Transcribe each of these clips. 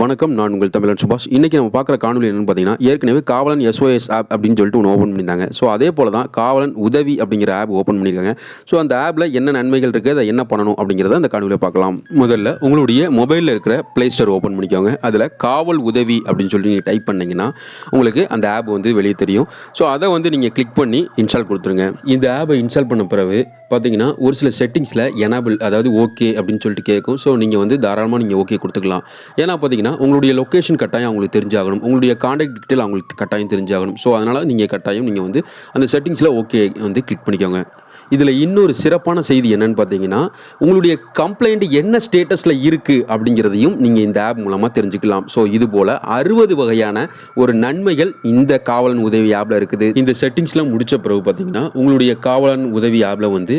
வணக்கம், நான் உங்கள் தமிழன்சுபாஷ். இன்றைக்கி நம்ம பார்க்குற காணொலி என்னென்னு பார்த்தீங்கன்னா, ஏற்கனவே காவலன் எஸ்ஓஎஸ் ஆப் அப்படின்னு சொல்லிட்டு ஒன்று ஓப்பன் பண்ணியிருந்தாங்க. ஸோ அதே போல் தான் காவலன் உதவி அப்படிங்கிற ஆப் ஓப்பன் பண்ணியிருக்காங்க. ஸோ அந்த ஆப்பில் என்ன நன்மைகள் இருக்குது, அதை என்ன பண்ணணும் அப்படிங்கிறத அந்த காணொலியில் பார்க்கலாம். முதல்ல உங்களுடைய மொபைலில் இருக்கிற ப்ளே ஸ்டோர் ஓப்பன் பண்ணிக்கோங்க. அதில் காவல் உதவி அப்படின்னு சொல்லி நீங்கள் டைப் பண்ணிங்கன்னா உங்களுக்கு அந்த ஆப் வந்து வெளியே தெரியும். ஸோ அதை வந்து நீங்கள் கிளிக் பண்ணி இன்ஸ்டால் கொடுத்துருங்க. இந்த ஆப்பை இன்ஸ்டால் பண்ண பிறகு பார்த்தீங்கன்னா ஒரு சில செட்டிங்ஸில் எனேபிள், அதாவது ஓகே அப்படின்னு சொல்லிட்டு கேட்கும். ஸோ நீங்கள் வந்து தாராளமாக நீங்கள் ஓகே கொடுத்துக்கலாம். ஏன்னா பார்த்தீங்கன்னா உங்களுடைய லொக்கேஷன் கட்டாயம் அவங்களுக்கு தெரிஞ்சாகணும், உங்களுடைய கான்டாக்ட் டீட்டெயில் அவங்களுக்கு கட்டாயம் தெரிஞ்சாகணும். ஸோ அதனால் நீங்கள் கட்டாயம் நீங்கள் வந்து அந்த செட்டிங்ஸில் ஓகே வந்து கிளிக் பண்ணிக்கோங்க. இதில் இன்னொரு சிறப்பான செய்தி என்னன்னு பார்த்தீங்கன்னா, உங்களுடைய கம்ப்ளைண்ட் என்ன ஸ்டேட்டஸில் இருக்குது அப்படிங்கிறதையும் நீங்கள் இந்த ஆப் மூலமாக தெரிஞ்சுக்கலாம். ஸோ இது போல் 60 வகையான ஒரு நன்மைகள் இந்த காவலன் உதவி ஆப்பில் இருக்குது. இந்த செட்டிங்ஸ்லாம் முடித்த பிறகு பார்த்தீங்கன்னா உங்களுடைய காவலன் உதவி ஆப்பில் வந்து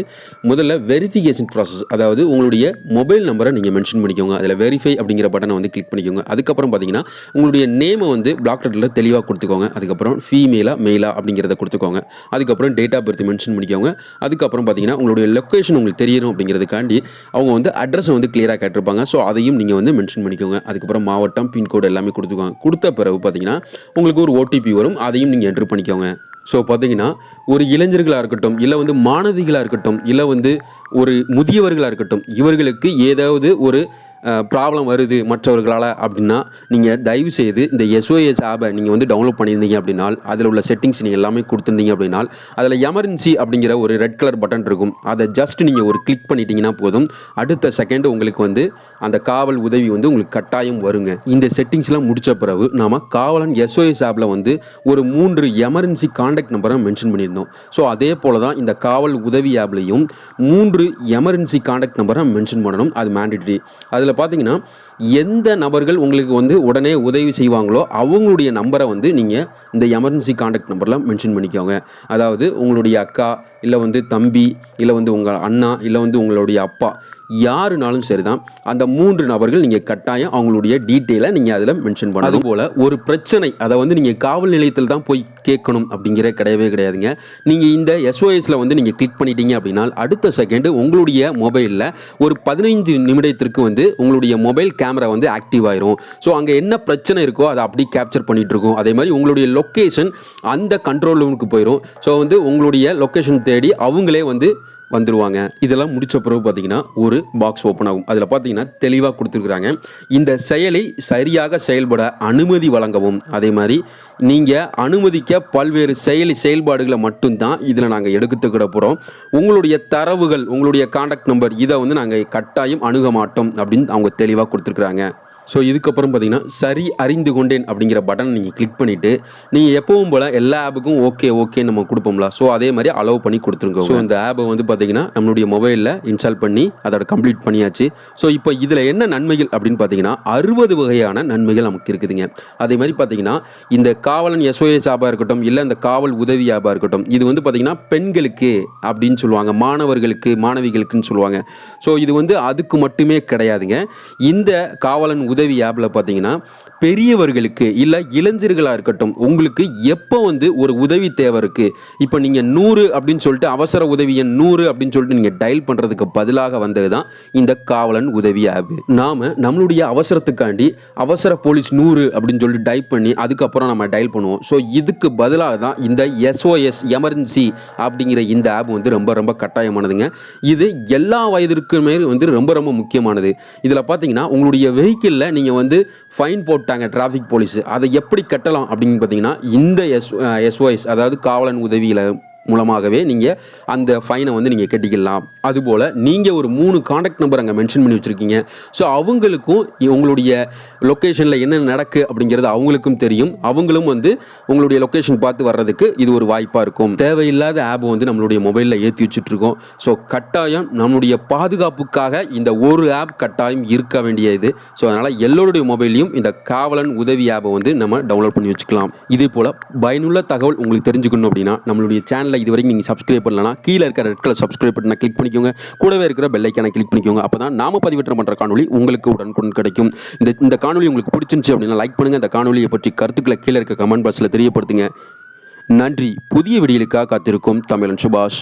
முதல்ல வெரிஃபிகேஷன் ப்ராசஸ், அதாவது உங்களுடைய மொபைல் நம்பரை நீங்கள் மென்ஷன் பண்ணிக்கோங்க. அதில் வெரிஃபை அப்படிங்கிற பட்டனை வந்து கிளிக் பண்ணிக்கோங்க. அதுக்கப்புறம் பார்த்தீங்கன்னா உங்களுடைய நேமை வந்து பிளாக் லெட்டரில் தெளிவாக கொடுத்துக்கோங்க. அதுக்கப்புறம் ஃபீமேலா மெயிலா அப்படிங்கிறத கொடுத்துக்கோங்க. அதுக்கப்புறம் டேட் ஆஃப் பர்த் மென்ஷன் பண்ணிக்கோங்க. அதுக்கப்புறம் பார்த்தீங்கன்னா உங்களுடைய லொக்கேஷன் உங்களுக்கு தெரியணும் அப்படிங்கிறதுக்காண்டி அவங்க வந்து அட்ரஸை வந்து கிளியராக கேட்டிருப்பாங்க. ஸோ அதையும் நீங்கள் வந்து மென்ஷன் பண்ணிக்கோங்க. அதுக்கப்புறம் மாவட்டம், பின்கோடு எல்லாமே கொடுத்துக்கோங்க. கொடுத்த பிறகு பார்த்தீங்கன்னா உங்களுக்கு ஒரு ஓடிபி வரும், அதையும் நீங்கள் என்ட்ரு பண்ணிக்கோங்க. ஸோ பார்த்தீங்கன்னா ஒரு இளைஞர்களாக இருக்கட்டும், இல்லை வந்து மாணவிகளாக இருக்கட்டும், இல்லை வந்து ஒரு முதியவர்களாக இருக்கட்டும், இவர்களுக்கு ஏதாவது ஒரு ப்ராப்ளம் வருது மற்றவர்களால் அப்படின்னா நீங்கள் தயவு செய்து இந்த எஸ்ஓஎஸ் ஆப்பை நீங்கள் வந்து டவுன்லோட் பண்ணியிருந்தீங்க அப்படின்னா அதில் உள்ள செட்டிங்ஸ் நீங்கள் எல்லாமே கொடுத்துருந்தீங்க அப்படின்னா அதில் எமர்ஜென்சி அப்படிங்கிற ஒரு ரெட் கலர் பட்டன் இருக்கும். அதை ஜஸ்ட் நீங்கள் ஒரு கிளிக் பண்ணிட்டீங்கன்னா போதும், அடுத்த செகண்ட் உங்களுக்கு வந்து அந்த காவல் உதவி வந்து உங்களுக்கு கட்டாயம் வருங்க. இந்த செட்டிங்ஸ்லாம் முடித்த பிறகு நாம் காவலன் எஸ்ஓஎஸ் ஆப்பில் வந்து ஒரு 3 எமர்ஜென்சி கான்டாக்ட் நம்பரை மென்ஷன் பண்ணியிருந்தோம். ஸோ அதே போல் தான் இந்த காவல் உதவி ஆப்லையும் 3 எமர்ஜென்சி கான்டாக்ட் நம்பரை மென்ஷன் பண்ணணும். அது மேண்டேட்டரி. அதில் பார்த்தீங்கன்னா எந்த நபர்கள் உங்களுக்கு வந்து உடனே உதவி செய்வாங்களோ அவங்களுடைய நம்பரை வந்து நீங்கள் இந்த எமர்ஜென்சி கான்டாக்ட் நம்பரில் மென்ஷன் பண்ணிக்கோங்க. அதாவது உங்களுடைய அக்கா, இல்லை வந்து தம்பி, இல்லை வந்து உங்கள் அண்ணா, இல்லை வந்து உங்களுடைய அப்பா, யாருனாலும் சரி தான், அந்த 3 நபர்கள் நீங்கள் கட்டாயம் அவங்களுடைய டீட்டெயிலை நீங்கள் அதில் மென்ஷன் பண்ணணும். அதுபோல் ஒரு பிரச்சனை, அதை வந்து நீங்கள் காவல் நிலையத்தில் தான் போய் கேட்கணும் அப்படிங்கிற கிடையவே கிடையாதுங்க. நீங்கள் இந்த எஸ்ஓஎஸில் வந்து நீங்கள் கிளிக் பண்ணிட்டீங்க அப்படின்னா அடுத்த செகண்டு உங்களுடைய மொபைலில் ஒரு 15 நிமிடத்திற்கு வந்து உங்களுடைய மொபைல் கேமரா வந்து ஆக்டிவ் ஆயிரும். ஸோ அங்கே என்ன பிரச்சனை இருக்கோ அதை அப்படி கேப்சர் பண்ணிட்டு இருக்கும். அதே மாதிரி உங்களுடைய லொக்கேஷன் அந்த கண்ட்ரோல் ரூமுக்கு போயிடும். ஸோ வந்து உங்களுடைய லொக்கேஷன் தேடி அவங்களே வந்து வந்துடுவாங்க. இதெல்லாம் முடித்த பிறகு பார்த்தீங்கன்னா ஒரு பாக்ஸ் ஓப்பன் ஆகும். அதில் பார்த்தீங்கன்னா தெளிவாக கொடுத்துருக்குறாங்க, இந்த செயலை சரியாக செயல்பட அனுமதி வழங்கவும். அதே மாதிரி நீங்கள் அனுமதிக்க பல்வேறு செயல்பாடுகளை மட்டும்தான் இதில் நாங்கள் எடுத்துக்கிட போகிறோம். உங்களுடைய தரவுகள், உங்களுடைய கான்டாக்ட் நம்பர், இதை வந்து நாங்கள் கட்டாயம் அணுக மாட்டோம் அப்படின்னு அவங்க தெளிவாக கொடுத்துருக்குறாங்க. ஸோ இதுக்கப்புறம் பார்த்தீங்கன்னா சரி அறிந்து கொண்டேன் அப்படிங்கிற பட்டனை நீங்கள் கிளிக் பண்ணிவிட்டு நீங்கள் எப்பவும் போல் எல்லா ஆப்புக்கும் ஓகே நம்ம கொடுப்போம்ல, ஸோ அதே மாதிரி அலோவ் பண்ணி கொடுத்துருங்க. ஸோ இந்த ஆப்பை வந்து பார்த்தீங்கன்னா நம்மளுடைய மொபைலில் இன்ஸ்டால் பண்ணி அதோட கம்ப்ளீட் பண்ணியாச்சு. ஸோ இப்போ இதில் என்ன நன்மைகள் அப்படின்னு பார்த்தீங்கன்னா 60 வகையான நன்மைகள் நமக்கு இருக்குதுங்க. அதே மாதிரி பார்த்தீங்கன்னா இந்த காவலன் எஸ்ஓஎஸ் ஆப்பாக இருக்கட்டும், இல்லை இந்த காவல் உதவி ஆப்பாக இருக்கட்டும், இது வந்து பார்த்தீங்கன்னா பெண்களுக்கு அப்படின்னு சொல்லுவாங்க, மாணவர்களுக்கு, மாணவிகளுக்குன்னு சொல்லுவாங்க. ஸோ இது வந்து அதுக்கு மட்டுமே கிடையாதுங்க. இந்த காவலன் உதவி ஆப்ல பார்த்தீங்கன்னா பெரியவர்களுக்கு, இல்லை இளைஞர்களாக இருக்கட்டும், உங்களுக்கு எப்போ வந்து ஒரு உதவி தேவை இருக்குது, இப்போ நீங்கள் 100 அப்படின்னு சொல்லிட்டு அவசர உதவி எண் 100 அப்படின்னு சொல்லிட்டு நீங்கள் டயல் பண்ணுறதுக்கு பதிலாக வந்தது தான் இந்த காவலன் உதவி ஆப். நாம் நம்மளுடைய அவசரத்துக்காண்டி அவசர போலீஸ் 100 அப்படின்னு சொல்லிட்டு டைப் பண்ணி அதுக்கப்புறம் நம்ம டயல் பண்ணுவோம். ஸோ இதுக்கு பதிலாக தான் இந்த எஸ்ஓஎஸ் எமர்ஜென்சி அப்படிங்கிற இந்த ஆப் வந்து ரொம்ப கட்டாயமானதுங்க. இது எல்லா வயதிற்குமே வந்து ரொம்ப முக்கியமானது. இதில் பார்த்தீங்கன்னா உங்களுடைய வெஹிக்கிளில் நீங்கள் வந்து ஃபைன் போட்டாங்க டிராஃபிக் போலீஸ், அதை எப்படி கட்டலாம் அப்படின்னு பார்த்தீங்கன்னா இந்த எஸ்ஓஎஸ், அதாவது காவலன் உதவியில் மூலமாகவே நீங்கள் அந்த ஃபைனை வந்து நீங்கள் கட்டிக்கலாம். அதுபோல் நீங்கள் ஒரு 3 கான்டாக்ட் நம்பர் அங்கே மென்ஷன் பண்ணி வச்சுருக்கீங்க. ஸோ அவங்களுக்கும் உங்களுடைய லொக்கேஷனில் என்ன நடக்கு அப்படிங்கிறது அவங்களுக்கும் தெரியும். அவங்களும் வந்து உங்களுடைய லொக்கேஷன் பார்த்து வர்றதுக்கு இது ஒரு வாய்ப்பாக இருக்கும். தேவையில்லாத ஆப்பை வந்து நம்மளுடைய மொபைலில் ஏற்றி வச்சுட்ருக்கோம். ஸோ கட்டாயம் நம்மளுடைய பாதுகாப்புக்காக இந்த ஒரு ஆப் கட்டாயம் இருக்க வேண்டியது. ஸோ அதனால் எல்லோருடைய மொபைலையும் இந்த காவலன் உதவி ஆப்பை வந்து நம்ம டவுன்லோட் பண்ணி வச்சுக்கலாம். இதே போல் பயனுள்ள தகவல் உங்களுக்கு தெரிஞ்சுக்கணும் அப்படின்னா நம்மளுடைய சேனலை இதுவரைக்கும் நீங்கள் சப்ஸ்கிரைப் பண்ணலன்னா கீழே இருக்கிற ரெட் கலர் சப்ஸ்கிரைப் பட்டனை கிளிக் பண்ணிக்கோங்க. கூடவே இருக்கிற பெல் ஐக்கானை கிளிக் பண்ணிக்கோங்க. அப்போ தான் நாம பதிவேற்றம் பண்ணுற காணொலி உங்களுக்கு உடனுக்குடன் கிடைக்கும். இந்த காணொலி உங்களுக்கு பிடிச்சிருந்துச்சு அப்படின்னா லைக் பண்ணுங்கள். இந்த காணொலியை பற்றி கருத்துக்களை கீழே இருக்க கமெண்ட் பாக்ஸில் தெரியப்படுத்துங்க. நன்றி. புதிய வீடியோக்காக காத்திருக்கும் தமிழன் சுபாஷ்.